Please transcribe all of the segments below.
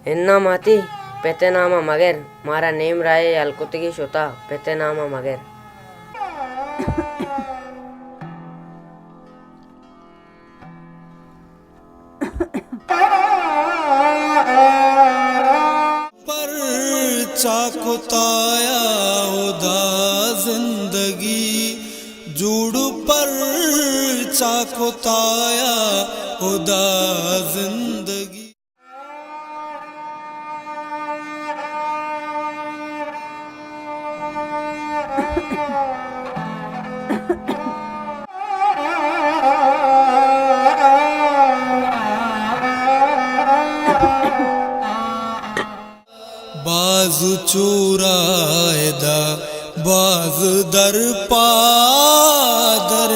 इन्ना माती पेतेनामा मगर मारा नेम राय अलकुतगी शुता पेतेनामा मगर पर चाकुताया उदा जिंदगी जुड़ पर चाकुताया उदा जिंदगी। बाज चुरायदा बाज दर पादर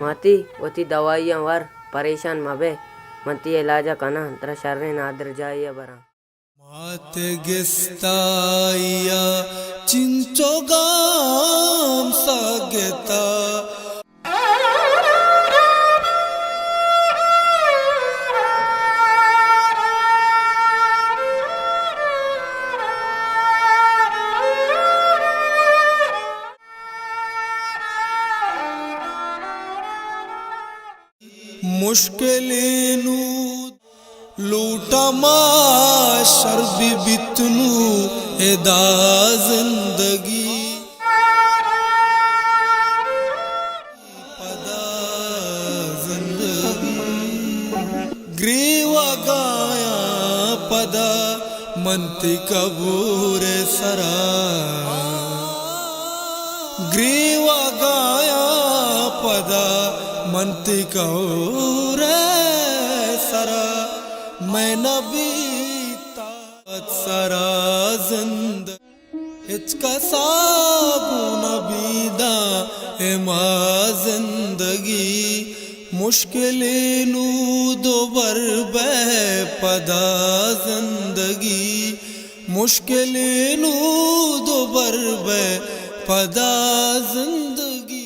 माती वती दवाइयां वर परेशान मबे मती इलाजा कना तरा शर्रे नादर जाइया बरा मात गिस्ताया चिंचोगाम सागता मुश्किलेनु लूटा माशर बितनु एदा जिंदगी पदा जिंदगी ग्रीवा गाया पदा मंती कबूर सरा ग्रीवा गाया पदा मंती कबूर सरा मैं नबीता सरा जिंद हिचका साबु नबीदा एमा जिंदगी मुश्किलेनु दोबर बह पदा जिंदगी मुश्किलेनु दोबर बह पदा जिंदगी।